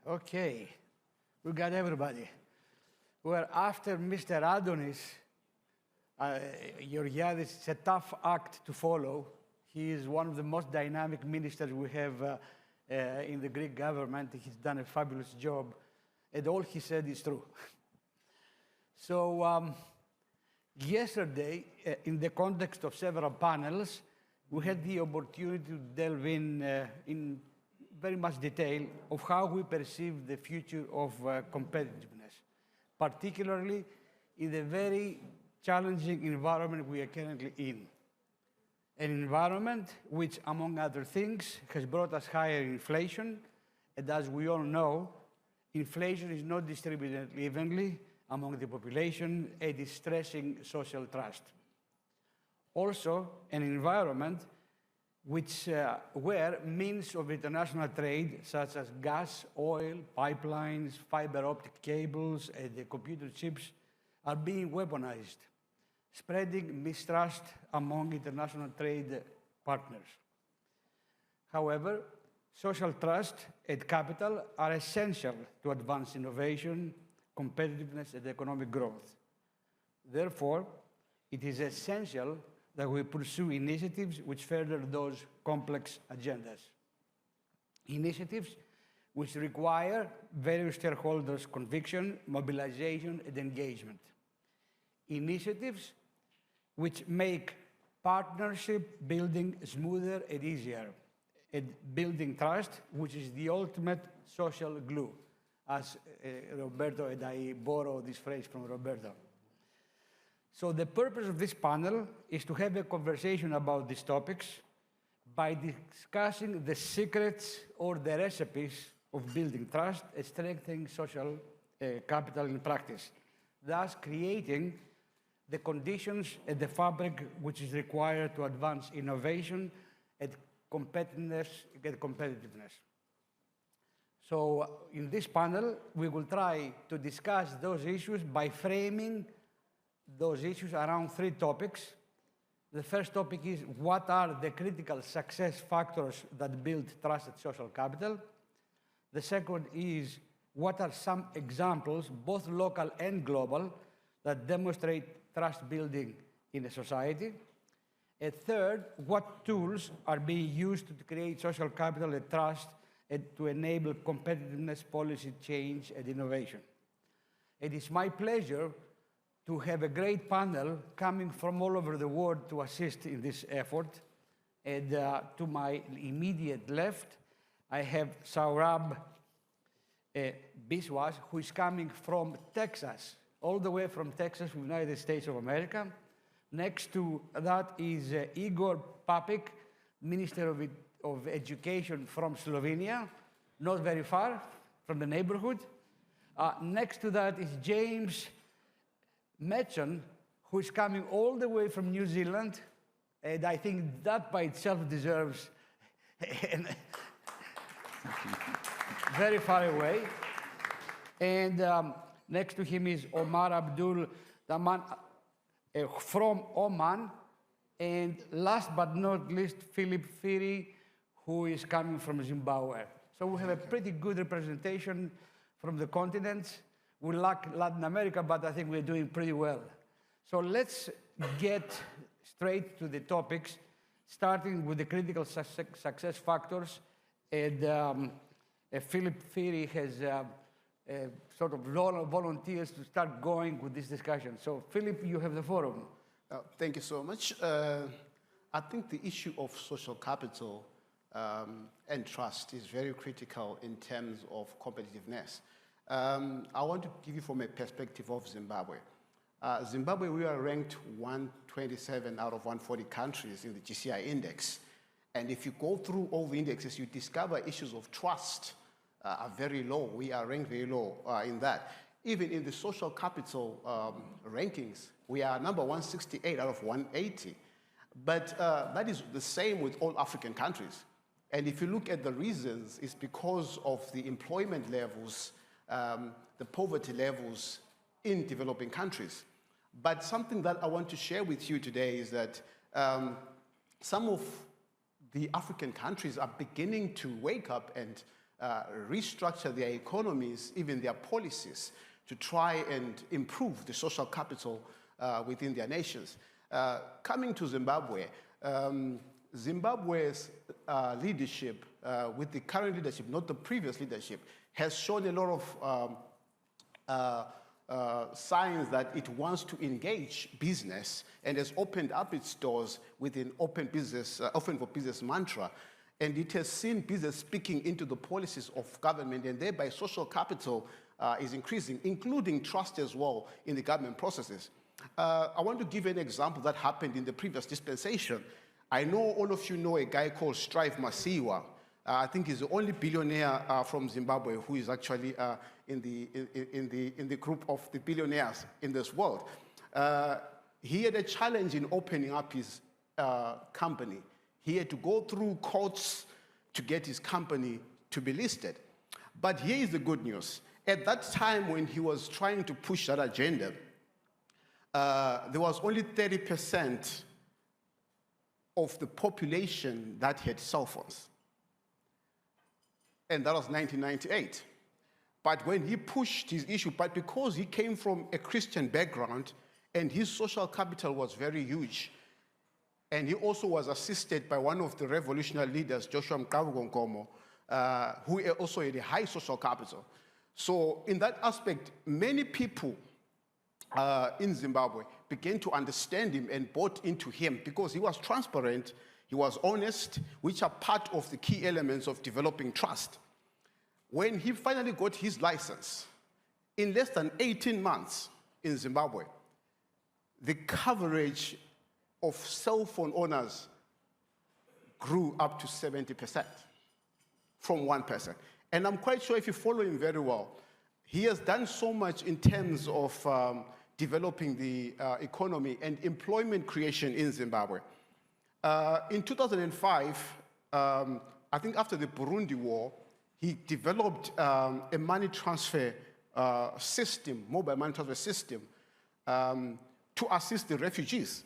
Okay, we got everybody. Well, after Mr. Adonis, Georgiadis, it's a tough act to follow. He is one of the most dynamic ministers we have in the Greek government. He's done a fabulous job, and all he said is true. So yesterday, in the context of several panels, we had the opportunity to delve in very much detail of how we perceive the future of competitiveness, particularly in the very challenging environment we are currently in. An environment which, among other things, has brought us higher inflation, and as we all know, inflation is not distributed evenly among the population and is stressing social trust. Also, an environment where means of international trade, such as gas, oil, pipelines, fiber optic cables, and the computer chips, are being weaponized, spreading mistrust among international trade partners. However, social trust and capital are essential to advance innovation, competitiveness, and economic growth. Therefore, it is essential that we pursue initiatives which further those complex agendas. Initiatives which require various stakeholders' conviction, mobilization, and engagement. Initiatives which make partnership building smoother and easier, and building trust, which is the ultimate social glue, as Roberto, and I borrow this phrase from Roberto. So the purpose of this panel is to have a conversation about these topics by discussing the secrets or the recipes of building trust and strengthening social capital in practice, thus creating the conditions and the fabric which is required to advance innovation and competitiveness. So in this panel, we will try to discuss those issues by framing those issues around three topics. The first topic is what are the critical success factors that build trusted social capital? The second is what are some examples, both local and global, that demonstrate trust building in a society? And third, what tools are being used to create social capital and trust and to enable competitiveness, policy change, and innovation? It is my pleasure to have a great panel coming from all over the world to assist in this effort. And to my immediate left, I have Saurabh Biswas, who is coming from Texas, all the way from Texas, United States of America. Next to that is Igor Papic, Minister of Education from Slovenia, not very far from the neighborhood. Next to that is James Metson, who is coming all the way from New Zealand, and I think that by itself deserves very far away. And next to him is Omar Abdul Daman from Oman, and last but not least, Philip Firi, who is coming from Zimbabwe. So we have a pretty good representation from the continents. We lack Latin America, but I think we're doing pretty well. So let's get straight to the topics, starting with the critical success factors. And Philip Firi has sort of volunteers to start going with this discussion. So Philip, you have the forum. Thank you so much. I think the issue of social capital and trust is very critical in terms of competitiveness. I want to give you from a perspective of Zimbabwe. Zimbabwe, we are ranked 127 out of 140 countries in the GCI index. And if you go through all the indexes, you discover issues of trust are very low. We are ranked very low in that. Even in the social capital rankings, we are number 168 out of 180. But that is the same with all African countries. And if you look at the reasons, it's because of the employment levels, the poverty levels in developing countries. But something that I want to share with you today is that some of the African countries are beginning to wake up and restructure their economies, even their policies, to try and improve the social capital within their nations. Coming to Zimbabwe, Zimbabwe's leadership, with the current leadership, not the previous leadership, has shown a lot of signs that it wants to engage business and has opened up its doors with an open for business mantra. And it has seen business speaking into the policies of government, and thereby social capital is increasing, including trust as well in the government processes. I want to give an example that happened in the previous dispensation. I know all of you know a guy called Strive Masiyiwa. I think he's the only billionaire from Zimbabwe who is actually in the group of the billionaires in this world. He had a challenge in opening up his company. He had to go through courts to get his company to be listed. But here is the good news. At that time when he was trying to push that agenda, there was only 30% of the population that had cell phones. And that was 1998. But when he pushed his issue, but because he came from a Christian background and his social capital was very huge, and he also was assisted by one of the revolutionary leaders, Joshua Mkavugonkomo, who also had a high social capital. So in that aspect, many people in Zimbabwe began to understand him and bought into him because he was transparent, he was honest, which are part of the key elements of developing trust. When he finally got his license, in less than 18 months in Zimbabwe, the coverage of cell phone owners grew up to 70% from 1%. And I'm quite sure if you follow him very well, he has done so much in terms of developing the economy and employment creation in Zimbabwe. In 2005, I think after the Burundi War, he developed a money transfer system, mobile money transfer system, to assist the refugees.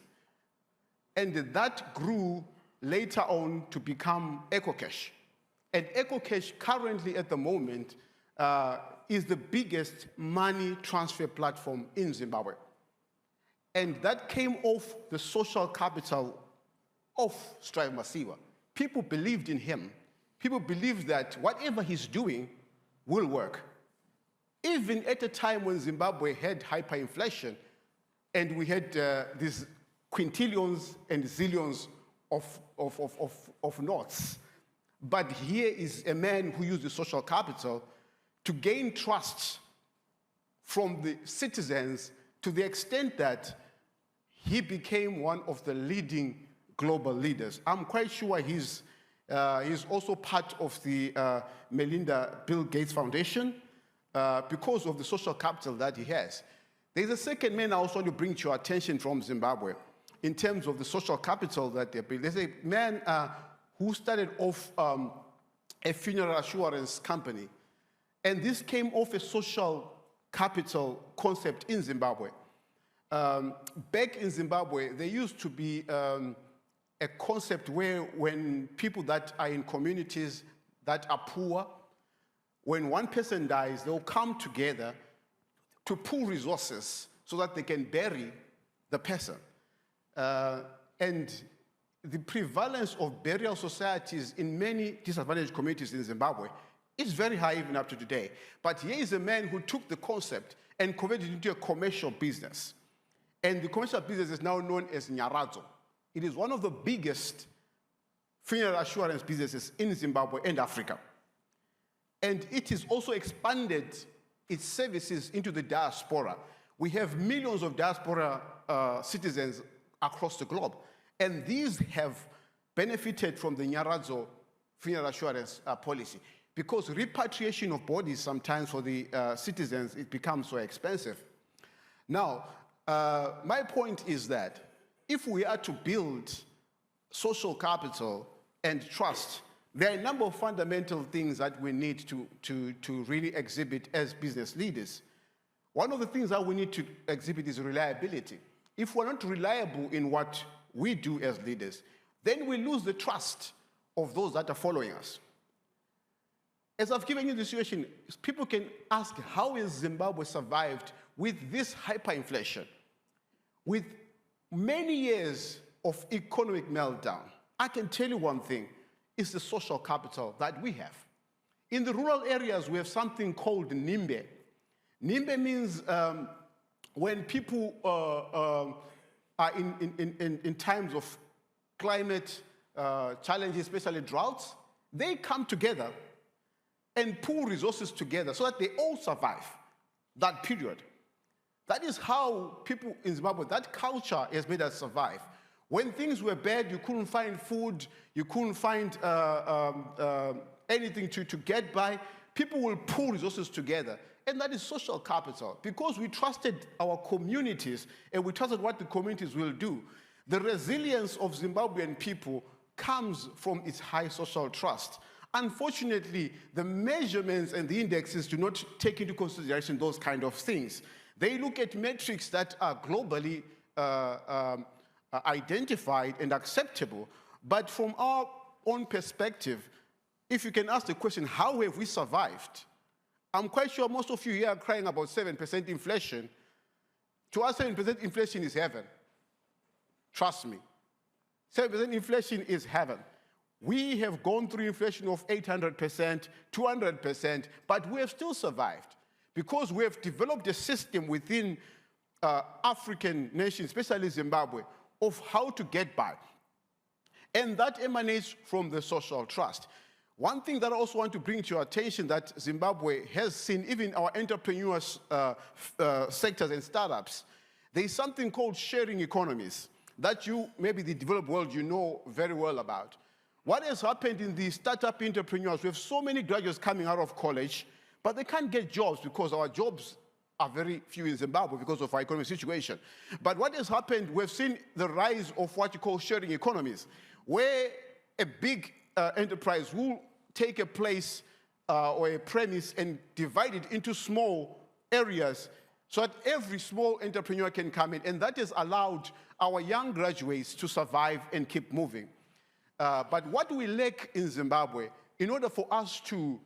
And that grew later on to become EcoCash. And EcoCash currently at the moment is the biggest money transfer platform in Zimbabwe. And that came off the social capital of Strive Masiyiwa. People believed in him. People believed that whatever he's doing will work. Even at a time when Zimbabwe had hyperinflation and we had these quintillions and zillions of notes. But here is a man who used the social capital to gain trust from the citizens to the extent that he became one of the leading global leaders. I'm quite sure he's also part of the Melinda Bill Gates Foundation because of the social capital that he has. There's a second man I also want to bring to your attention from Zimbabwe in terms of the social capital that they built. There's a man who started off a funeral assurance company. And this came off a social capital concept in Zimbabwe. Back in Zimbabwe, there used to be a concept where when people that are in communities that are poor, when one person dies, they'll come together to pool resources so that they can bury the person. And the prevalence of burial societies in many disadvantaged communities in Zimbabwe is very high even up to today. But here is a man who took the concept and converted it into a commercial business. And the commercial business is now known as Nyaradzo. It is one of the biggest funeral assurance businesses in Zimbabwe and Africa. And it has also expanded its services into the diaspora. We have millions of diaspora citizens across the globe. And these have benefited from the Nyaradzo funeral assurance policy. Because repatriation of bodies sometimes for the citizens, it becomes so expensive. Now, my point is that if we are to build social capital and trust, there are a number of fundamental things that we need to really exhibit as business leaders. One of the things that we need to exhibit is reliability. If we're not reliable in what we do as leaders, then we lose the trust of those that are following us. as I've given you the situation, people can ask, how has Zimbabwe survived with this hyperinflation, with many years of economic meltdown? I can tell you one thing, it's the social capital that we have. In the rural areas, we have something called Nimbe. Nimbe means when people are in times of climate challenges, especially droughts, they come together and pool resources together so that they all survive that period. That is how people in Zimbabwe, that culture has made us survive. When things were bad, you couldn't find food, you couldn't find anything to get by, people will pool resources together. And that is social capital. Because we trusted our communities and we trusted what the communities will do, the resilience of Zimbabwean people comes from its high social trust. Unfortunately, the measurements and the indexes do not take into consideration those kind of things. They look at metrics that are globally identified and acceptable. But from our own perspective, if you can ask the question, how have we survived? I'm quite sure most of you here are crying about 7% inflation. To us, 7% inflation is heaven. Trust me. 7% inflation is heaven. We have gone through inflation of 800%, 200%, but we have still survived because we have developed a system within African nations, especially Zimbabwe, of how to get by. And that emanates from the social trust. One thing that I also want to bring to your attention that Zimbabwe has seen, even our entrepreneurs sectors and startups, there is something called sharing economies that you, maybe the developed world, you know very well about. What has happened in the startup entrepreneurs, we have so many graduates coming out of college, but they can't get jobs because our jobs are very few in Zimbabwe because of our economic situation. But what has happened, we've seen the rise of what you call sharing economies, where a big enterprise will take a place or a premise and divide it into small areas so that every small entrepreneur can come in. And that has allowed our young graduates to survive and keep moving. But what we lack in Zimbabwe, in order for us to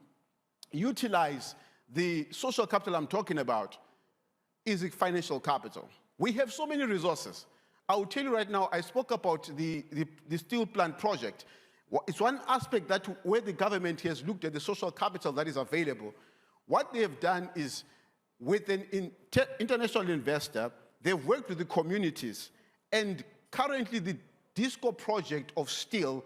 utilize the social capital I'm talking about, is the financial capital. We have so many resources. I will tell you right now, I spoke about the steel plant project. It's one aspect that where the government has looked at the social capital that is available. What they have done is, with an international investor, they've worked with the communities, and currently the Disco project of steel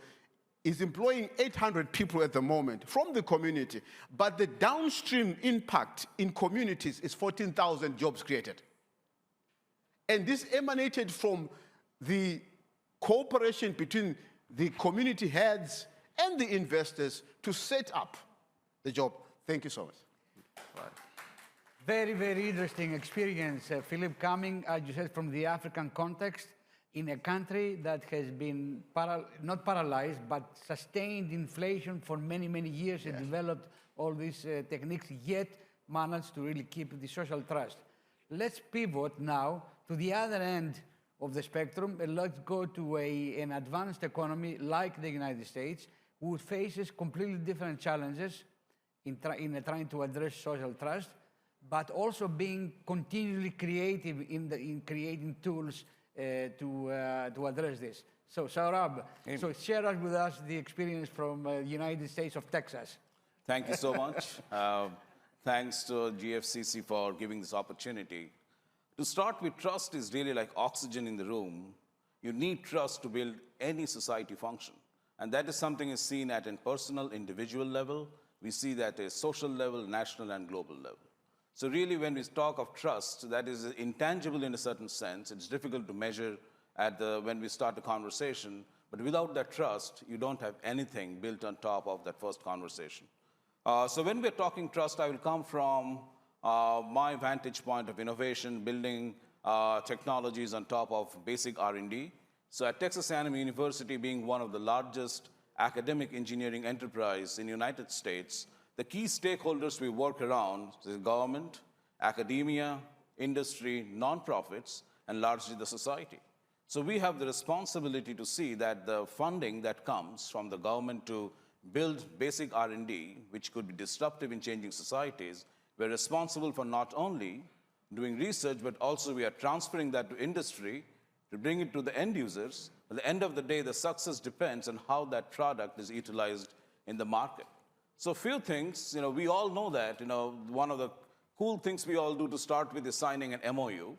is employing 800 people at the moment from the community, but the downstream impact in communities is 14,000 jobs created. And this emanated from the cooperation between the community heads and the investors to set up the job. Thank you so much. Right. Very, very interesting experience, Philip, coming, as you said, from the African context, in a country that has been not paralyzed, but sustained inflation for many, many years, yes, and developed all these techniques, yet managed to really keep the social trust. Let's pivot now to the other end of the spectrum, and let's go to an advanced economy like the United States, who faces completely different challenges in trying to address social trust, but also being continually creative in creating tools to address this. So, Saurabh, so share with us the experience from the United States of Texas. Thank you so much. Thanks to GFCC for giving this opportunity. To start with, trust is really like oxygen in the room. You need trust to build any society function. And that is something is seen at a personal, individual level. We see that at a social level, national and global level. So really, when we talk of trust, that is intangible in a certain sense. It's difficult to measure when we start a conversation. But without that trust, you don't have anything built on top of that first conversation. So when we're talking trust, I will come from my vantage point of innovation, building technologies on top of basic R&D. So at Texas A&M University, being one of the largest academic engineering enterprise in the United States, the key stakeholders we work around is government, academia, industry, nonprofits, and largely the society. So we have the responsibility to see that the funding that comes from the government to build basic R&D, which could be disruptive in changing societies. We're responsible for not only doing research, but also we are transferring that to industry to bring it to the end users. At the end of the day, the success depends on how that product is utilized in the market. So a few things, we all know that, one of the cool things we all do to start with is signing an MOU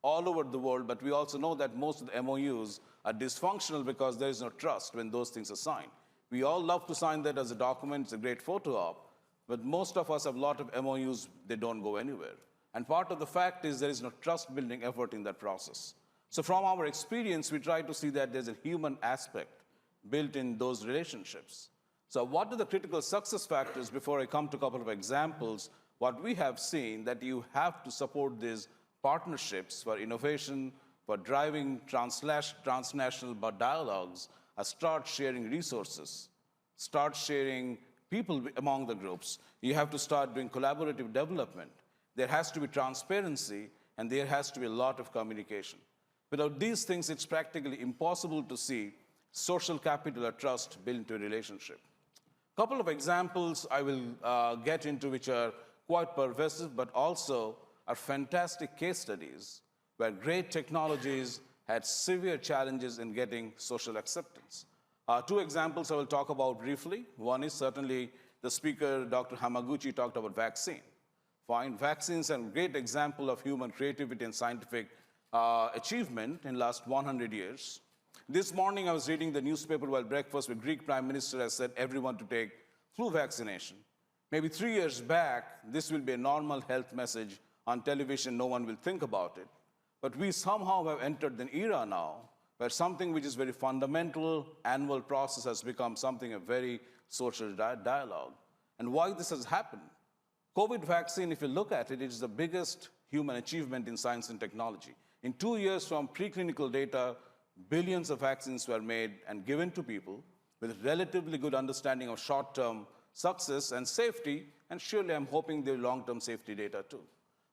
all over the world, but we also know that most of the MOUs are dysfunctional because there is no trust when those things are signed. We all love to sign that as a document, it's a great photo op, but most of us have a lot of MOUs, they don't go anywhere. And part of the fact is there is no trust building effort in that process. So from our experience, we try to see that there's a human aspect built in those relationships. So what are the critical success factors? Before I come to a couple of examples, what we have seen that you have to support these partnerships for innovation, for driving transnational dialogues, start sharing resources, start sharing people among the groups. You have to start doing collaborative development. There has to be transparency, and there has to be a lot of communication. Without these things, it's practically impossible to see social capital or trust built into a relationship. A couple of examples I will get into which are quite pervasive, but also are fantastic case studies where great technologies had severe challenges in getting social acceptance. Two examples I will talk about briefly. One is certainly the speaker, Dr. Hamaguchi, talked about vaccine. Fine, vaccines are a great example of human creativity and scientific achievement in the last 100 years. This morning I was reading the newspaper while breakfast with Greek Prime Minister has said everyone to take flu vaccination. Maybe 3 years back, this will be a normal health message on television, no one will think about it. But we somehow have entered an era now where something which is very fundamental, annual process has become something a very social dialogue. And why this has happened? COVID vaccine, if you look at it, it is the biggest human achievement in science and technology. In 2 years from preclinical data, billions of vaccines were made and given to people with relatively good understanding of short-term success and safety, and surely I'm hoping there are long-term safety data too.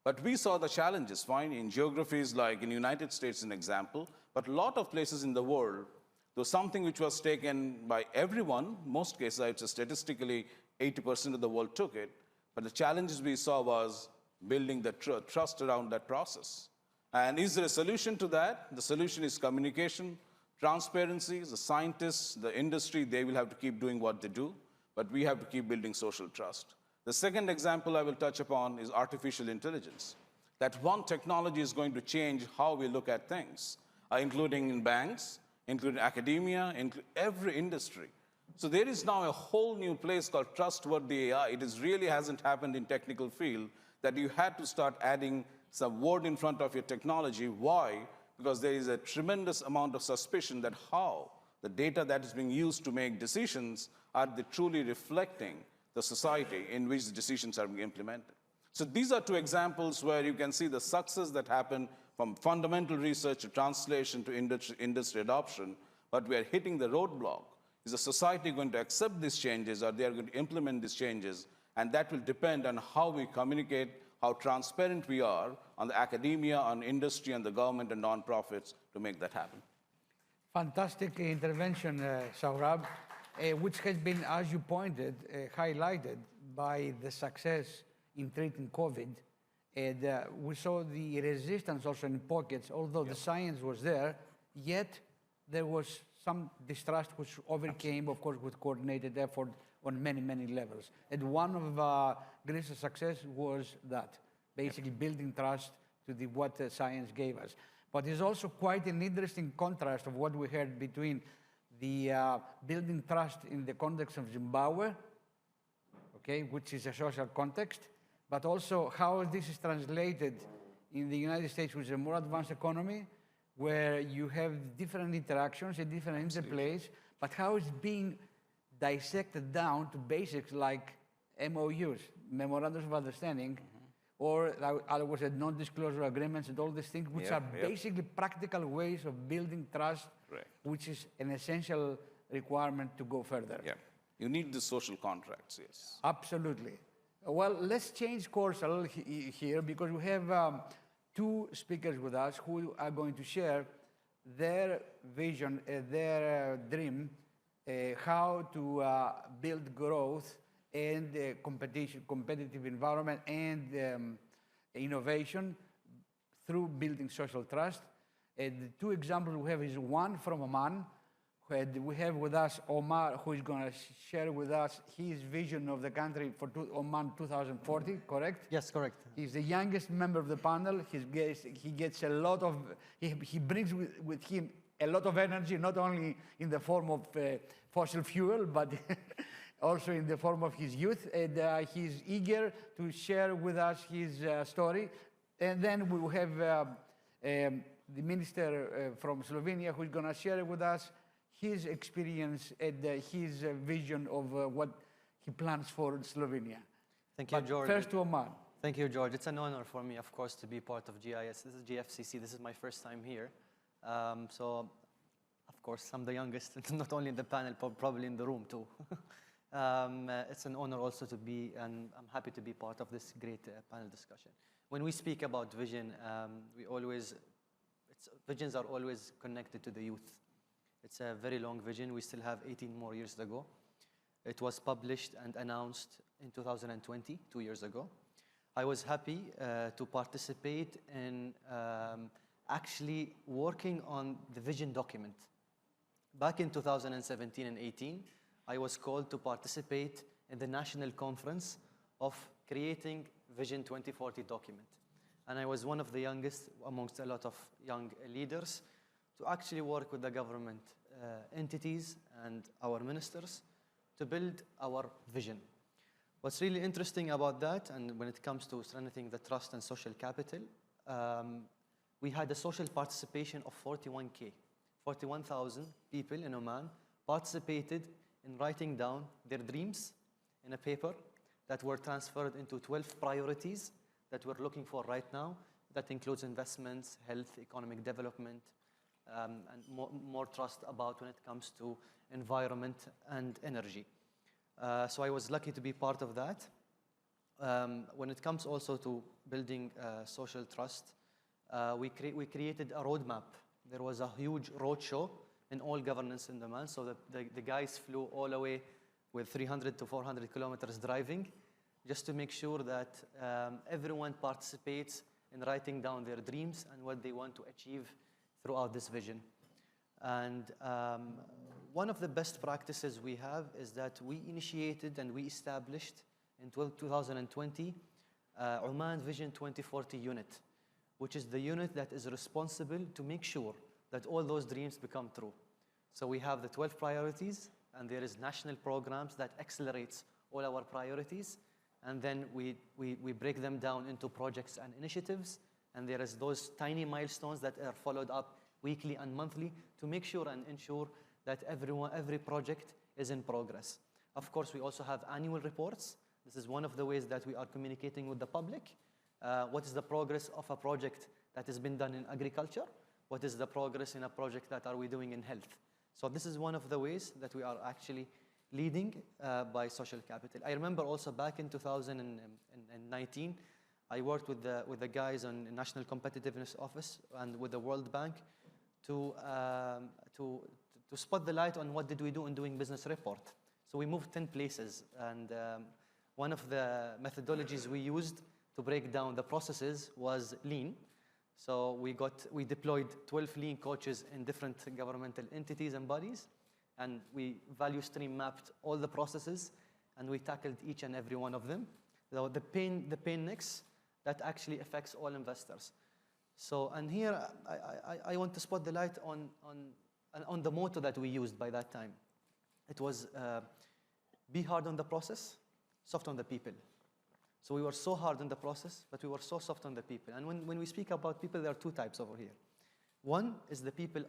But we saw the challenges, fine, in geographies like in the United States, an example, but a lot of places in the world, there was something which was taken by everyone, most cases, I'd say statistically 80% of the world took it, but the challenges we saw was building the trust around that process. And is there a solution to that? The solution is communication, transparency. The scientists, the industry, they will have to keep doing what they do, but we have to keep building social trust. The second example I will touch upon is artificial intelligence. That one technology is going to change how we look at things, including in banks, including academia, including every industry. So there is now a whole new place called trustworthy AI. It really hasn't happened in technical field that you had to start adding some word in front of your technology. Why? Because there is a tremendous amount of suspicion that how the data that is being used to make decisions are they truly reflecting the society in which the decisions are being implemented. So these are two examples where you can see the success that happened from fundamental research to translation to industry adoption, but we are hitting the roadblock. Is the society going to accept these changes, or they are going to implement these changes? And that will depend on how we communicate, how transparent we are on the academia, on industry, and the government and nonprofits to make that happen. Fantastic intervention, Saurabh, which has been, as you pointed, highlighted by the success in treating COVID. And we saw the resistance also in pockets, although the science was there, yet there was some distrust which overcame, of course, with coordinated effort on many, many levels. And one of Greece's success was that, basically building trust to what science gave us. But there's also quite an interesting contrast of what we heard between the building trust in the context of Zimbabwe, okay, which is a social context, but also how this is translated in the United States, which is a more advanced economy, where you have different interactions and different interplays, but how it's being dissected down to basics like MOUs, memorandums of understanding, or I was at non-disclosure agreements and all these things, which are basically practical ways of building trust, which is an essential requirement to go further. Yeah, you need the social contracts, yes. Absolutely. Well, let's change course a little here because we have two speakers with us who are going to share their vision, their dream how to build growth and competitive environment and innovation through building social trust. And the two examples we have is one from Oman. We have with us Omar, who is going to share with us his vision of the country for Oman 2040, correct? Yes, correct. He's the youngest member of the panel. He gets a lot of, he brings with him a lot of energy, not only in the form of fossil fuel, but also in the form of his youth. And he's eager to share with us his story. And then we will have the minister from Slovenia who's going to share with us his experience and his vision of what he plans for Slovenia. Thank you, George. First to Oman. Thank you, George. It's an honor for me, of course, to be part of GIS. This is GFCC. This is my first time here. So, of course, I'm the youngest, not only in the panel, but probably in the room too. It's an honor also to be, and I'm happy to be part of this great panel discussion. When we speak about vision, visions are always connected to the youth. It's a very long vision. We still have 18 more years to go. It was published and announced in 2020, 2 years ago. I was happy to participate in actually working on the vision document. Back in 2017 and 18, I was called to participate in the national conference of creating Vision 2040 document. And I was one of the youngest amongst a lot of young leaders to actually work with the government entities and our ministers to build our vision. What's really interesting about that, and when it comes to strengthening the trust and social capital, we had a social participation of 41K. 41,000 people in Oman participated in writing down their dreams in a paper that were transferred into 12 priorities that we're looking for right now. That includes investments, health, economic development, and more trust about when it comes to environment and energy. So I was lucky to be part of that. When it comes also to building social trust, we created a roadmap. There was a huge roadshow in all governance in Oman, so the guys flew all the way with 300 to 400 kilometers driving, just to make sure that everyone participates in writing down their dreams and what they want to achieve throughout this vision. And one of the best practices we have is that we initiated and we established in 2020 Oman Vision 2040 unit, which is the unit that is responsible to make sure that all those dreams become true. So we have the 12 priorities, and there is national programs that accelerates all our priorities, and then we break them down into projects and initiatives, and there is those tiny milestones that are followed up weekly and monthly to make sure and ensure that every project is in progress. Of course, we also have annual reports. This is one of the ways that we are communicating with the public. What is the progress of a project that has been done in agriculture? What is the progress in a project that are we doing in health? So this is one of the ways that we are actually leading by social capital. I remember also back in 2019, I worked with the guys on the National Competitiveness Office and with the World Bank to spot the light on what did we do in doing business report. So we moved 10 places, and one of the methodologies we used to break down the processes was lean. So we deployed 12 lean coaches in different governmental entities and bodies, and we value stream mapped all the processes, and we tackled each and every one of them. So the pain mix that actually affects all investors. So, and here I want to spot the light on the motto that we used by that time. It was be hard on the process, soft on the people. So we were so hard on the process, but we were so soft on the people. And when we speak about people, there are two types over here. One is the people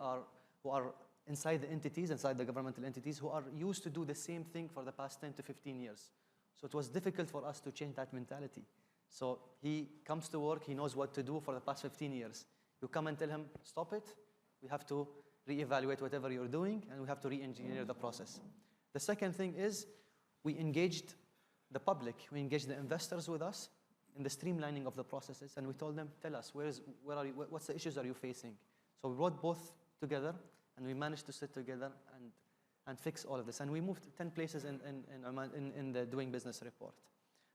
who are inside the entities, inside the governmental entities, who are used to do the same thing for the past 10 to 15 years. So it was difficult for us to change that mentality. So he comes to work, he knows what to do for the past 15 years. You come and tell him, stop it, we have to reevaluate whatever you're doing, and we have to re-engineer the process. The second thing is, we engaged the public, we engaged the investors with us in the streamlining of the processes, and we told them, tell us, what's the issues are you facing? So we brought both together, and we managed to sit together and and fix all of this. And we moved 10 places in the doing business report.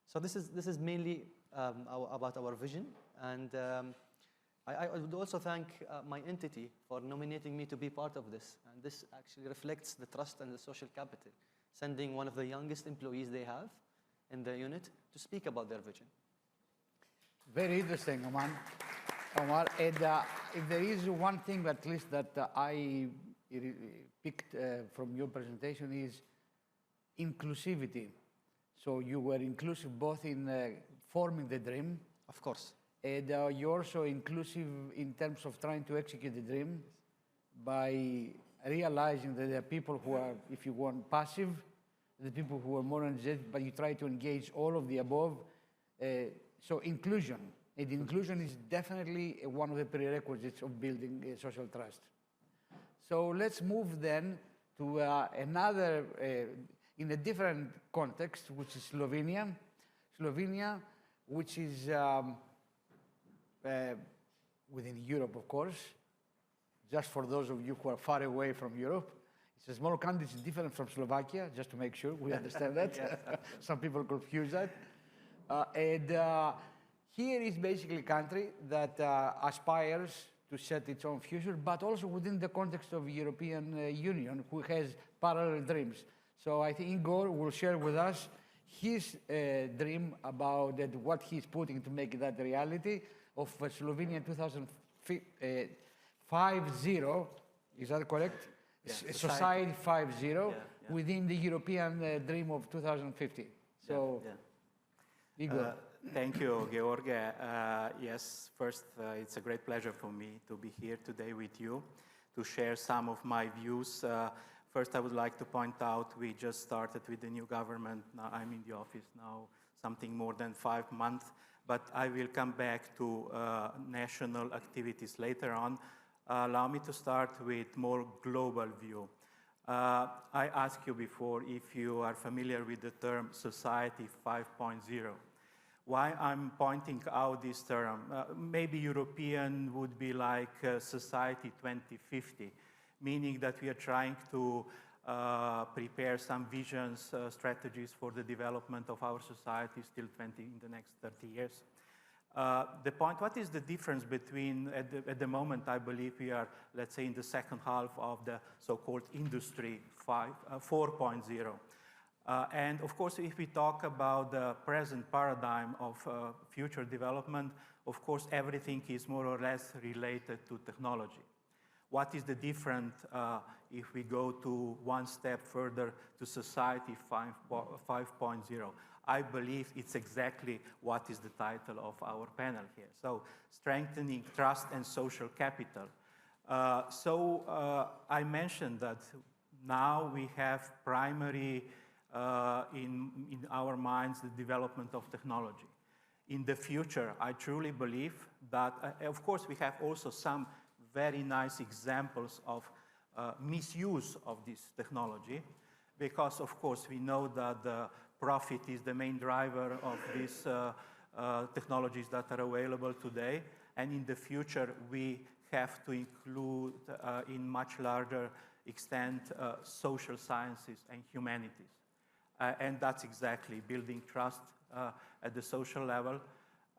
So this is mainly about our vision. And I would also thank my entity for nominating me to be part of this. And this actually reflects the trust and the social capital, sending one of the youngest employees they have in the unit to speak about their vision. Very interesting, Oman. Omar, and if there is one thing at least that I picked from your presentation is inclusivity. So you were inclusive both in forming the dream. Of course. And you're also inclusive in terms of trying to execute the dream by realizing that there are people who are, if you want, passive, the people who are more energetic, but you try to engage all of the above. So inclusion. And inclusion is definitely one of the prerequisites of building social trust. So let's move then to another, in a different context, which is Slovenia. Slovenia, which is within Europe, of course, just for those of you who are far away from Europe. It's a small country, it's different from Slovakia, just to make sure we understand that. Yes. Some people confuse that. Here is basically a country that aspires to set its own future, but also within the context of European Union, who has parallel dreams. So I think Igor will share with us his dream about what he's putting to make that reality of Slovenia 2050. Is that correct? Yeah, Society 5.0 yeah. within the European dream of 2050. So, Igor. Thank you, George. Yes, first, it's a great pleasure for me to be here today with you to share some of my views. First, I would like to point out we just started with the new government. Now, I'm in the office now, something more than 5 months, but I will come back to national activities later on. Allow me to start with more global view. I asked you before if you are familiar with the term Society 5.0. Why I'm pointing out this term? Maybe European would be like Society 2050, meaning that we are trying to prepare some visions, strategies for the development of our society still in the next 30 years. The point, what is the difference between, at the moment, I believe we are, let's say, in the second half of the so-called Industry 4.0. And of course, if we talk about the present paradigm of future development, of course, everything is more or less related to technology. What is the difference if we go to one step further to Society 5.0? I believe it's exactly what is the title of our panel here. So, strengthening trust and social capital. I mentioned that now we have primary in our minds the development of technology. In the future, I truly believe that, of course, we have also some very nice examples of misuse of this technology, because, of course, we know that the profit is the main driver of these technologies that are available today, and in the future, we have to include in much larger extent social sciences and humanities. And that's exactly building trust at the social level.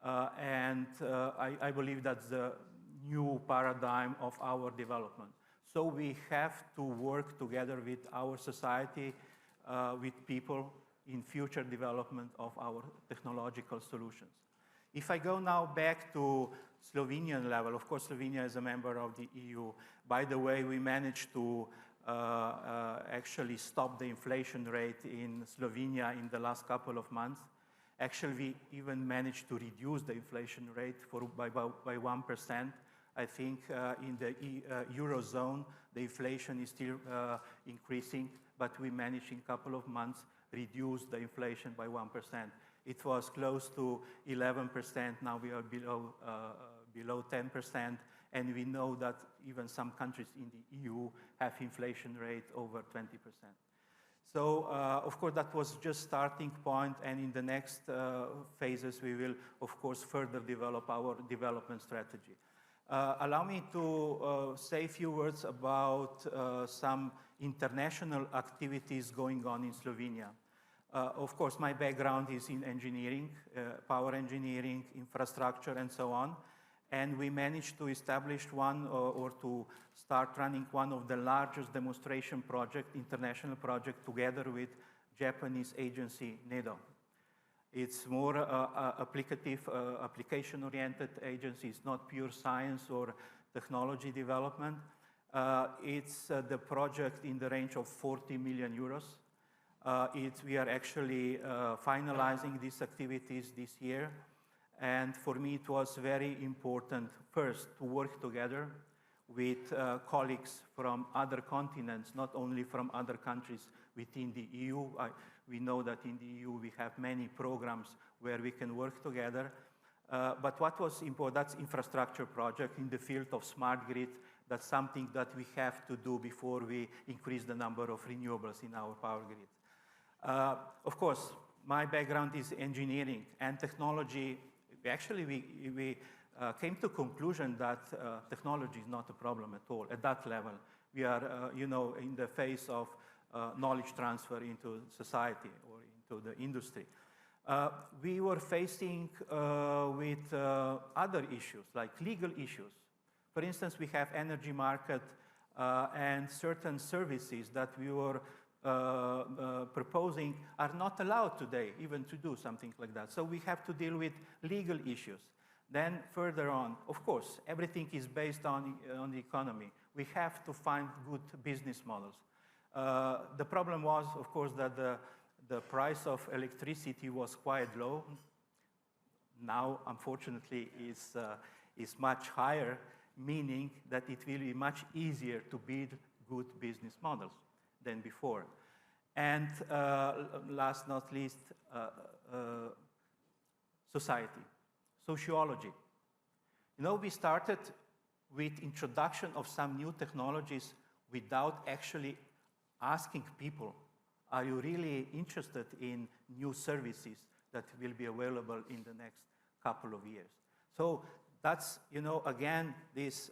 I believe that's the new paradigm of our development. So we have to work together with our society, with people in future development of our technological solutions. If I go now back to Slovenian level, of course, Slovenia is a member of the EU. By the way, we managed to actually stop the inflation rate in Slovenia in the last couple of months. Actually, we even managed to reduce the inflation rate by 1%. I think in the Eurozone, the inflation is still increasing, but we managed in a couple of months reduce the inflation by 1%. It was close to 11%, now we are below 10%, and we know that even some countries in the EU have inflation rate over 20%. So, of course, that was just starting point, and in the next phases, we will, of course, further develop our development strategy. Allow me to say a few words about some international activities going on in Slovenia. Of course, my background is in engineering, power engineering, infrastructure, and so on. And we managed to establish one or to start running one of the largest demonstration project, international project, together with Japanese agency NEDO. It's more application-oriented agency. It's not pure science or technology development. It's the project in the range of 40 million euros. We are actually finalizing these activities this year. And for me, it was very important, first, to work together with colleagues from other continents, not only from other countries within the EU. We know that in the EU we have many programs where we can work together. But what was important, that's infrastructure project in the field of smart grid. That's something that we have to do before we increase the number of renewables in our power grid. Of course, my background is engineering and technology. Actually, we came to conclusion that technology is not a problem at all at that level. We are, in the phase of knowledge transfer into society or into the industry. We were facing with other issues, like legal issues. For instance, we have energy market and certain services that we were proposing are not allowed today even to do something like that. So we have to deal with legal issues. Then further on, of course, everything is based on the economy. We have to find good business models. The problem was, of course, that the price of electricity was quite low. Now, unfortunately, is much higher, meaning that it will be much easier to build good business models than before. And last not least, society, sociology. We started with introduction of some new technologies without actually asking people, are you really interested in new services that will be available in the next couple of years? So that's, again, this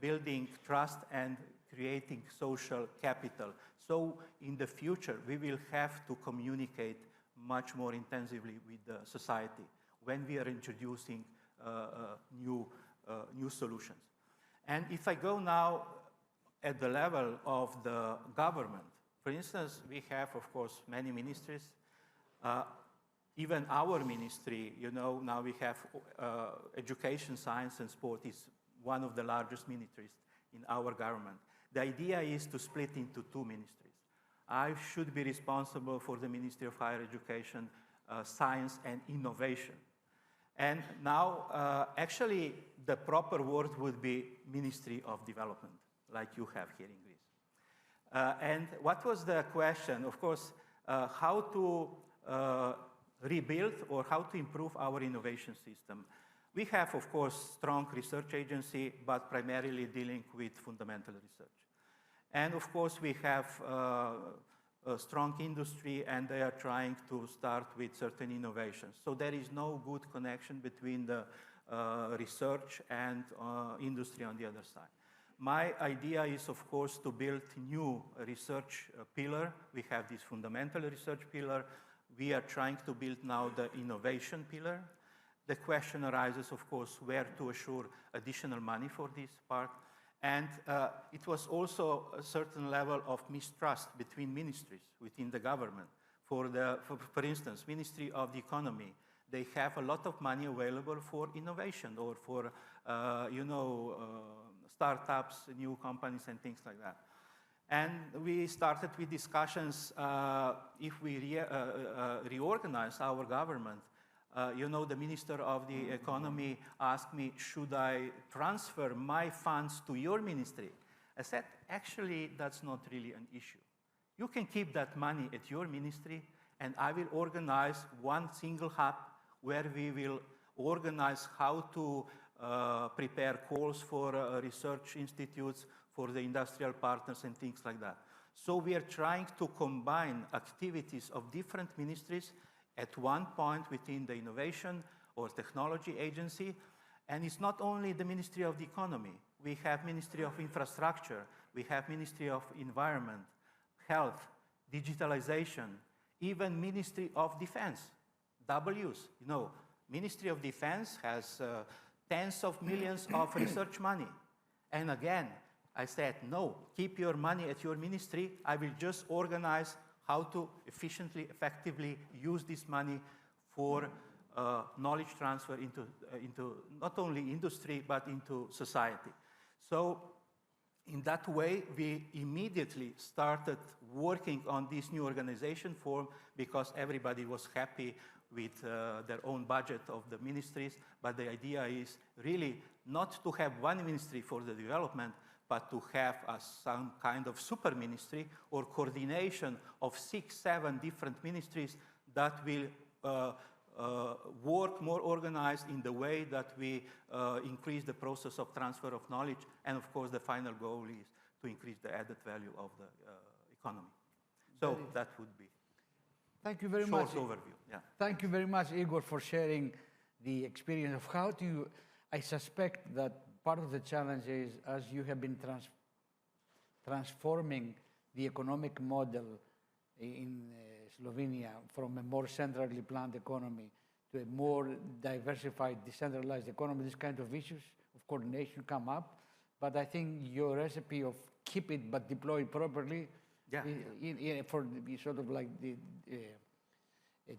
building trust and creating social capital. So in the future, we will have to communicate much more intensively with the society when we are introducing new solutions. And if I go now at the level of the government, for instance, we have, of course, many ministries. Even our ministry, now we have education, science, and sport is one of the largest ministries in our government. The idea is to split into two ministries. I should be responsible for the Ministry of Higher Education, Science, and Innovation. And now, actually, the proper word would be Ministry of Development, like you have here in Greece. And what was the question? Of course, how to rebuild or how to improve our innovation system. We have, of course, strong research agency, but primarily dealing with fundamental research. And of course, we have a strong industry, and they are trying to start with certain innovations. So there is no good connection between the research and industry on the other side. My idea is, of course, to build new research pillar. We have this fundamental research pillar. We are trying to build now the innovation pillar. The question arises, of course, where to assure additional money for this part. And it was also a certain level of mistrust between ministries within the government. For instance, Ministry of the Economy, they have a lot of money available for innovation or for, startups, new companies, and things like that. And we started with discussions if we reorganize our government. The Minister of the Economy asked me, should I transfer my funds to your ministry? I said, actually, that's not really an issue. You can keep that money at your ministry, and I will organize one single hub where we will organize how to prepare calls for research institutes, for the industrial partners, and things like that. So we are trying to combine activities of different ministries at one point within the innovation or technology agency. And it's not only the Ministry of the Economy. We have Ministry of Infrastructure. We have Ministry of Environment, Health, Digitalization, even Ministry of Defense, W's. You know, Ministry of Defense has tens of millions of research money. And again, I said, no, keep your money at your ministry. I will just organize how to efficiently, effectively use this money for knowledge transfer into not only industry, but into society. So in that way, we immediately started working on this new organization form because everybody was happy with their own budget of the ministries. But the idea is really not to have one ministry for the development, but to have some kind of super ministry or coordination of 6, 7 different ministries that will work more organized in the way that we increase the process of transfer of knowledge. And of course, the final goal is to increase the added value of the economy. So that would be Thank you very much. short overview. Yeah. Thank you very much, Igor, for sharing the experience of how do you, I suspect that part of the challenge is as you have been transforming the economic model in Slovenia from a more centrally planned economy to a more diversified, decentralized economy, these kind of issues of coordination come up. But I think your recipe of keep it but deploy it properly for the sort of like the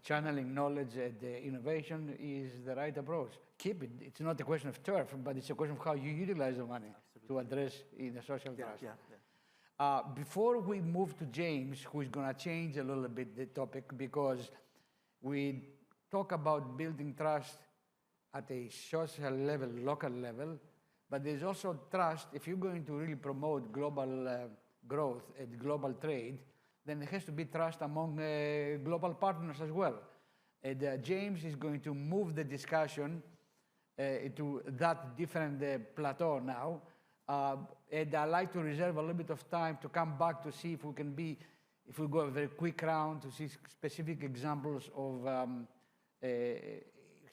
channeling knowledge and innovation is the right approach. Keep it. It's not a question of turf, but it's a question of how you utilize the money to address in the social trust. Before we move to James, who is going to change a little bit the topic, because we talk about building trust at a social level, local level, but there's also trust. If you're going to really promote global growth and global trade, then there has to be trust among global partners as well. And James is going to move the discussion to that different plateau now. And I'd like to reserve a little bit of time to come back to see if we can be, if we go a very quick round to see specific examples of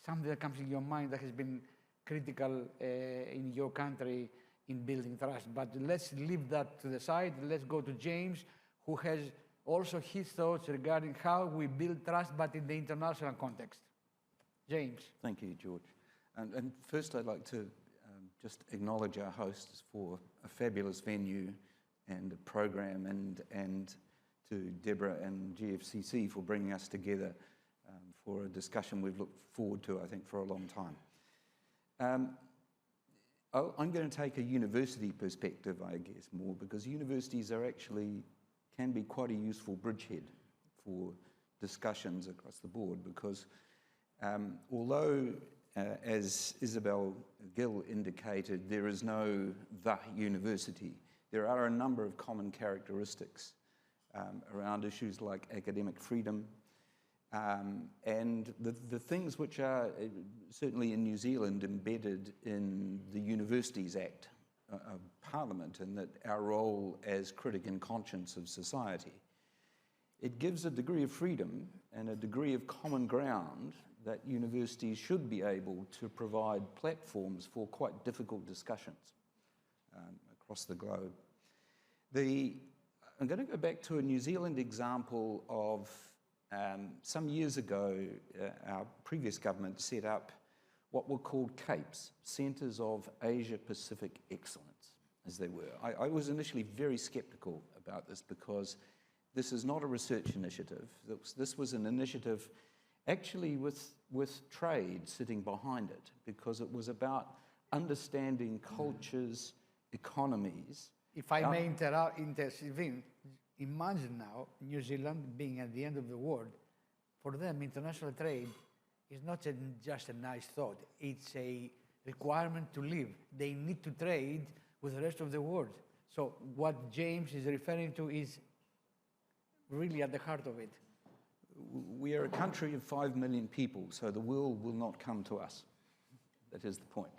something that comes in your mind that has been critical in your country in building trust. But let's leave that to the side. Let's go to James, who has also his thoughts regarding how we build trust, but in the international context. James. Thank you, George. And first I'd like to just acknowledge our hosts for a fabulous venue and a program, and to Deborah and GFCC for bringing us together for a discussion we've looked forward to, I think, for a long time. I'm going to take a university perspective, I guess, more, because universities are actually, can be quite a useful bridgehead for discussions across the board, because although, as Isabel Gill indicated, there is no the university, there are a number of common characteristics around issues like academic freedom, and the things which are certainly in New Zealand embedded in the Universities Act of Parliament, and that our role as critic and conscience of society. It gives a degree of freedom and a degree of common ground that universities should be able to provide platforms for quite difficult discussions across the globe. I'm going to go back to a New Zealand example of some years ago, our previous government set up what were called CAPES, Centres of Asia-Pacific Excellence, as they were. I was initially very sceptical about this because this is not a research initiative. This was an initiative actually with trade sitting behind it, because it was about understanding cultures, economies. If I may intervene, imagine now New Zealand being at the end of the world. For them, international trade is not just a nice thought. It's a requirement to live. They need to trade with the rest of the world. So what James is referring to is really at the heart of it. We are a country of 5 million people, so the world will not come to us. That is the point.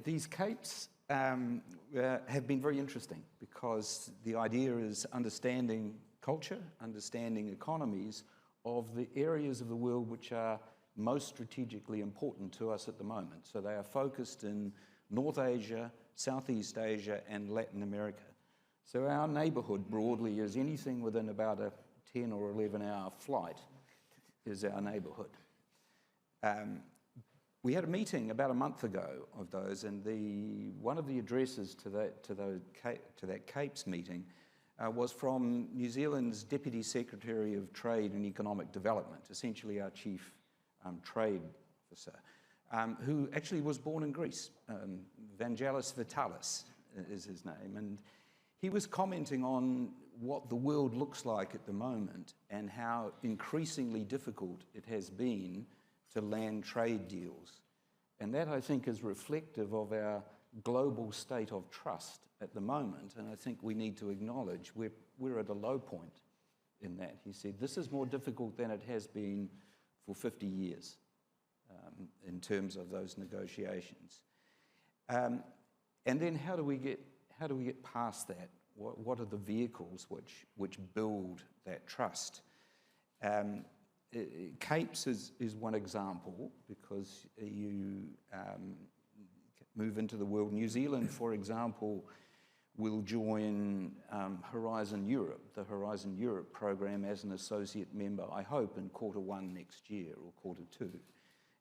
These CAPES have been very interesting, because the idea is understanding culture, understanding economies of the areas of the world which are most strategically important to us at the moment. So they are focused in North Asia, Southeast Asia, and Latin America. So our neighborhood broadly is anything within about a 10 or 11-hour flight is our neighborhood. We had a meeting about a month ago of those, and one of the addresses to that CAPES meeting was from New Zealand's Deputy Secretary of Trade and Economic Development, essentially our Chief Trade Officer, who actually was born in Greece. Vangelis Vitalis is his name, and he was commenting on what the world looks like at the moment and how increasingly difficult it has been to land trade deals. And that, I think, is reflective of our global state of trust at the moment, and I think we need to acknowledge we're at a low point in that. He said, this is more difficult than it has been for 50 years in terms of those negotiations. And then how do we get past that? What are the vehicles which build that trust? CAPES is one example, because you move into the world. New Zealand, for example, will join Horizon Europe, the Horizon Europe program, as an associate member, I hope, in Q1 next year or Q2.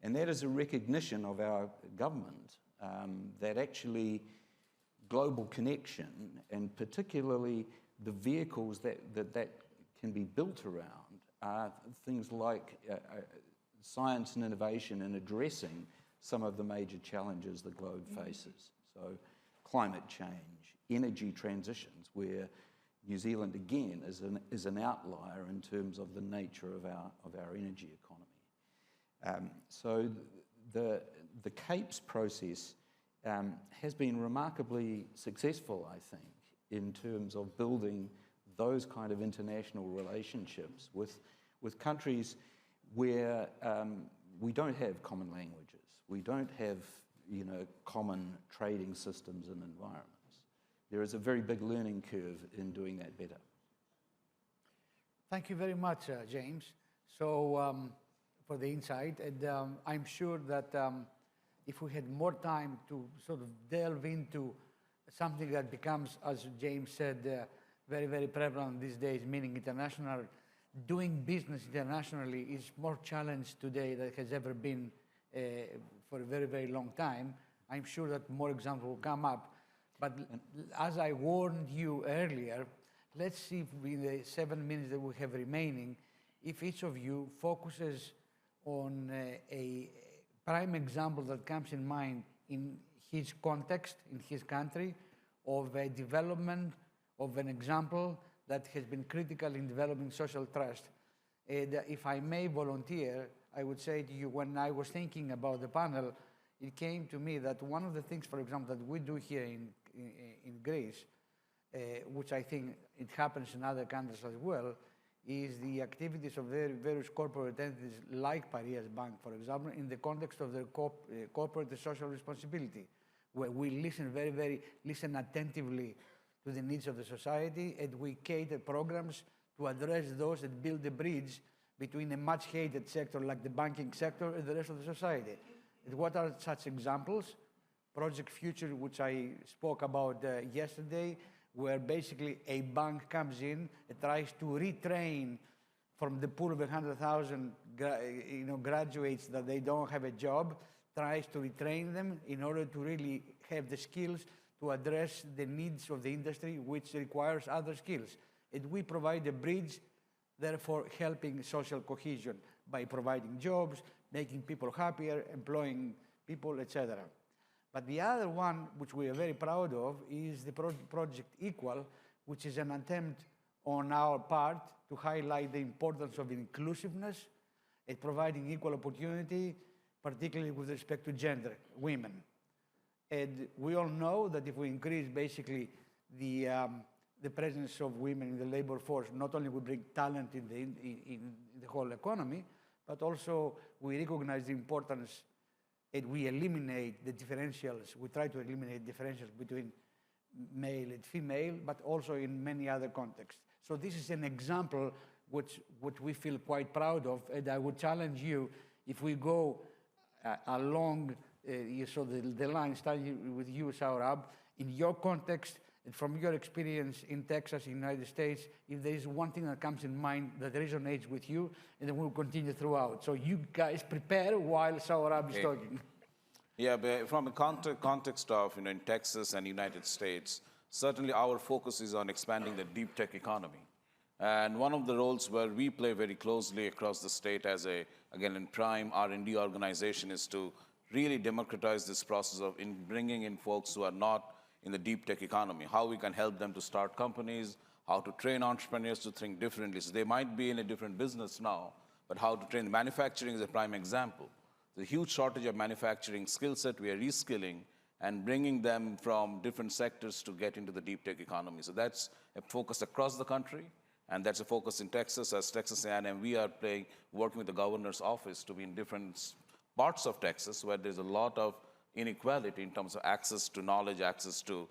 And that is a recognition of our government that actually global connection, and particularly the vehicles that can be built around, are things like science and innovation in addressing some of the major challenges the globe faces. So climate change, energy transitions, where New Zealand, again, is an outlier in terms of the nature of our energy economy. So the CAPES process has been remarkably successful, I think, in terms of building those kind of international relationships with countries where we don't have common languages, we don't have common trading systems and environments. There is a very big learning curve in doing that better. Thank you very much, James. So for the insight, and I'm sure that if we had more time to sort of delve into something that becomes, as James said, very, very prevalent these days, meaning international, doing business internationally is more challenged today than it has ever been for a very, very long time. I'm sure that more examples will come up. But as I warned you earlier, let's see if in the 7 minutes that we have remaining, if each of you focuses on a prime example that comes in mind in his context, in his country, of a development of an example that has been critical in developing social trust. And if I may volunteer, I would say to you, when I was thinking about the panel, it came to me that one of the things, for example, that we do here in Greece, which I think it happens in other countries as well, is the activities of various corporate entities like Piraeus Bank, for example, in the context of their corporate social responsibility, where we listen attentively to the needs of the society, and we cater programs to address those that build the bridge between a much hated sector like the banking sector and the rest of the society. And what are such examples? Project Future, which I spoke about yesterday, where basically a bank comes in and tries to retrain from the pool of 100,000 graduates that they don't have a job, tries to retrain them in order to really have the skills to address the needs of the industry, which requires other skills. And we provide a bridge, therefore helping social cohesion by providing jobs, making people happier, employing people, etc. But the other one, which we are very proud of, is the Project Equal, which is an attempt on our part to highlight the importance of inclusiveness and providing equal opportunity, particularly with respect to gender, women. And we all know that if we increase basically the presence of women in the labor force, not only we bring talent in the whole economy, but also we recognize the importance and we eliminate the differentials. We try to eliminate differentials between male and female, but also in many other contexts. So this is an example which we feel quite proud of, and I would challenge you, if we go along you saw the line starting with you, Saurabh. In your context, and from your experience in Texas, United States, if there is one thing that comes in mind that resonates with you, and then we'll continue throughout. So you guys prepare while Saurabh is talking. Yeah, but from a context of, in Texas and United States, certainly our focus is on expanding the deep tech economy. And one of the roles where we play very closely across the state as again, in prime R&D organization is to really democratize this process of bringing in folks who are not in the deep tech economy, how we can help them to start companies, how to train entrepreneurs to think differently. So they might be in a different business now, but how to train. Manufacturing is a prime example. The huge shortage of manufacturing skill set, we are reskilling and bringing them from different sectors to get into the deep tech economy. So that's a focus across the country, and that's a focus in Texas. As Texas A&M, we are working with the governor's office to be in different parts of Texas where there's a lot of inequality in terms of access to knowledge, access to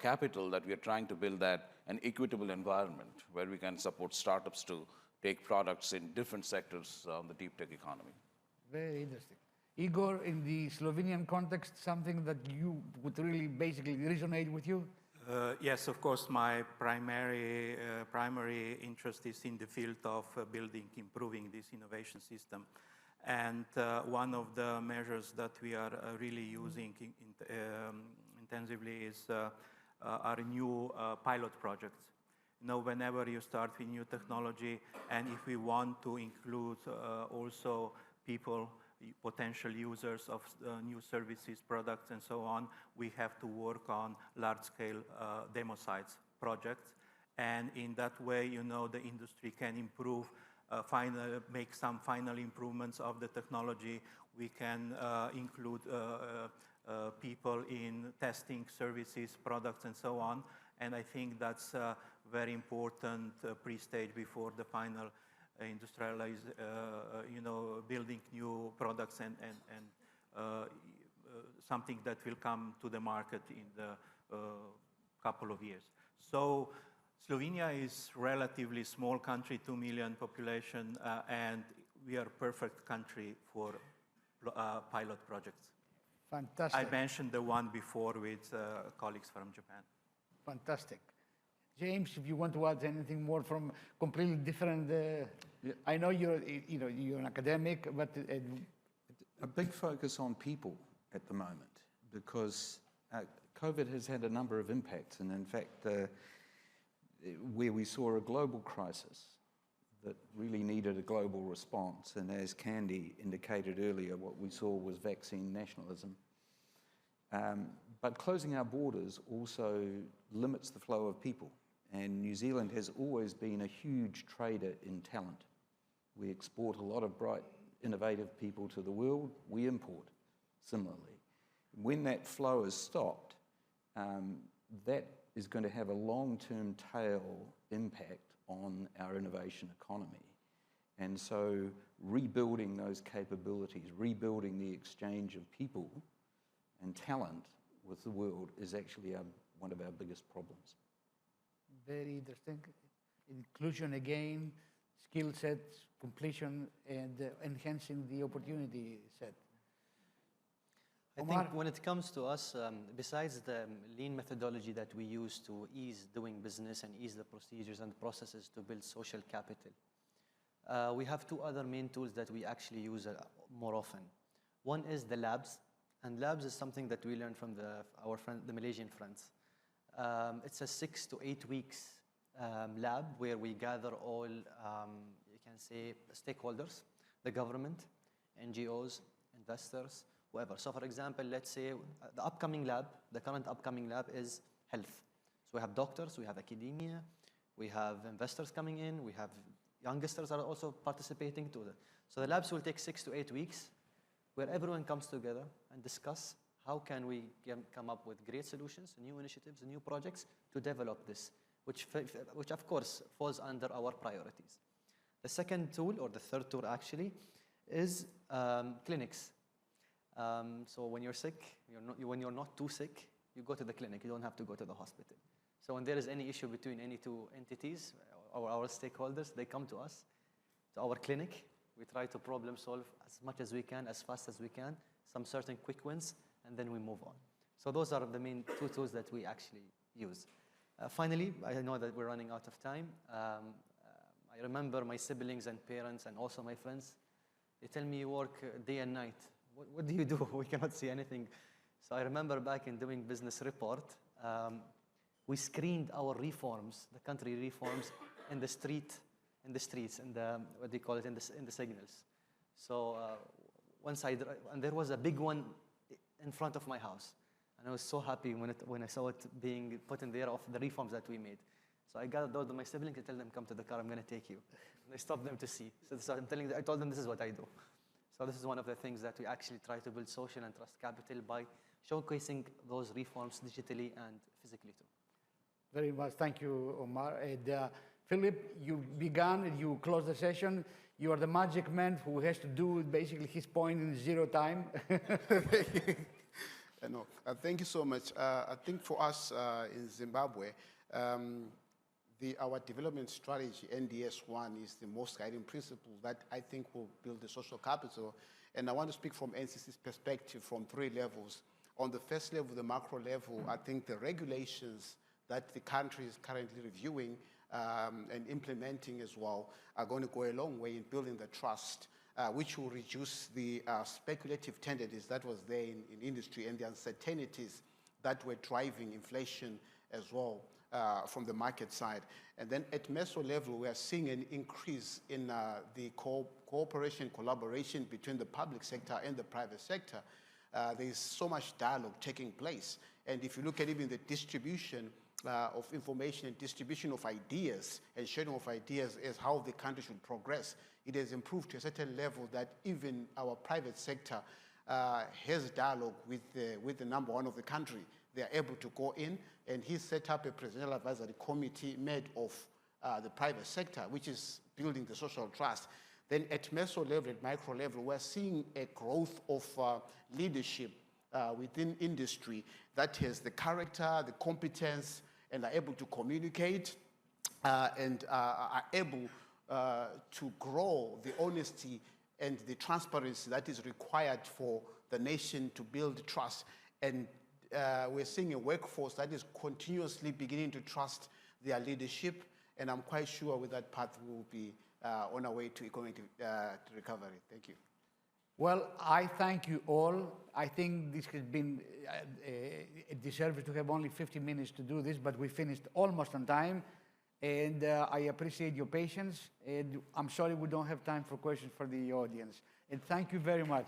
capital, that we are trying to build that an equitable environment where we can support startups to take products in different sectors of the deep tech economy. Very interesting. Igor, in the Slovenian context, something that you would really basically resonate with you? Yes, of course, my primary interest is in the field of improving this innovation system. And one of the measures that we are really using intensively is our new pilot projects. Whenever you start with new technology, and if we want to include also people, potential users of new services, products, and so on, we have to work on large-scale demo sites projects. And in that way, the industry can improve, make some final improvements of the technology. We can include people in testing services, products, and so on. And I think that's a very important pre-stage before the final industrialize, building new products and something that will come to the market in the couple of years. So Slovenia is relatively small country, 2 million population, and we are a perfect country for pilot projects. Fantastic. I mentioned the one before with colleagues from Japan. Fantastic. James, if you want to add anything more from completely different, I know you're an academic, but a big focus on people at the moment, because COVID has had a number of impacts, and in fact, where we saw a global crisis that really needed a global response, and as Candy indicated earlier, what we saw was vaccine nationalism. But closing our borders also limits the flow of people, and New Zealand has always been a huge trader in talent. We export a lot of bright, innovative people to the world. We import similarly. When that flow is stopped, that is going to have a long-term tail impact on our innovation economy. And so rebuilding those capabilities, rebuilding the exchange of people and talent with the world is actually one of our biggest problems. Very interesting. Inclusion again, skill sets, completion, and enhancing the opportunity set. I think when it comes to us, besides the lean methodology that we use to ease doing business and ease the procedures and processes to build social capital, we have two other main tools that we actually use more often. One is the labs, and labs is something that we learned from the Malaysian friends. It's a 6 to 8 weeks lab where we gather all, you can say, stakeholders, the government, NGOs, investors, whoever. So for example, let's say the current upcoming lab is health. So we have doctors, we have academia, we have investors coming in, we have youngsters are also participating too. So the labs will take 6 to 8 weeks where everyone comes together and discuss how can we come up with great solutions, new initiatives, new projects to develop this, which of course falls under our priorities. The second tool, or the third tool actually, is clinics. So when you're sick, when you're not too sick, you go to the clinic. You don't have to go to the hospital. So when there is any issue between any two entities or our stakeholders, they come to us, to our clinic. We try to problem solve as much as we can, as fast as we can, some certain quick wins, and then we move on. So those are the main two tools that we actually use. Finally, I know that we're running out of time. I remember my siblings and parents and also my friends, they tell me you work day and night. What do you do? We cannot see anything. So I remember back in doing business report, we screened our reforms, the country reforms, in the streets, in the, what do you call it, in the signals. So and there was a big one in front of my house. And I was so happy when I saw it being put in there of the reforms that we made. So I gathered all of my siblings and tell them, come to the car, I'm going to take you. And I stopped them to see. So I told them this is what I do. So this is one of the things that we actually try to build social and trust capital by showcasing those reforms digitally and physically too. Very much. Thank you, Omar. And Philip, you began and you closed the session. You are the magic man who has to do basically his point in 0 time. No, thank you so much. I think for us in Zimbabwe, our development strategy, NDS1, is the most guiding principle that I think will build the social capital. And I want to speak from NCC's perspective from 3 levels. On the first level, the macro level, I think the regulations that the country is currently reviewing and implementing as well are going to go a long way in building the trust, which will reduce the speculative tendencies that was there in industry and the uncertainties that were driving inflation as well from the market side. And then at meso level, we are seeing an increase in the cooperation, collaboration between the public sector and the private sector. There is so much dialogue taking place. And if you look at even the distribution of information and distribution of ideas and sharing of ideas as how the country should progress, it has improved to a certain level that even our private sector has dialogue with the number one of the country. They are able to go in, and he set up a presidential advisory committee made of the private sector, which is building the social trust. Then at meso level, at micro level, we're seeing a growth of leadership within industry that has the character, the competence, and are able to communicate and are able to grow the honesty and the transparency that is required for the nation to build trust. And we're seeing a workforce that is continuously beginning to trust their leadership, and I'm quite sure with that path we will be on our way to economic recovery. Thank you. Well, I thank you all. I think this has been a disservice to have only 50 minutes to do this, but we finished almost on time. And I appreciate your patience. And I'm sorry we don't have time for questions for the audience. And thank you very much.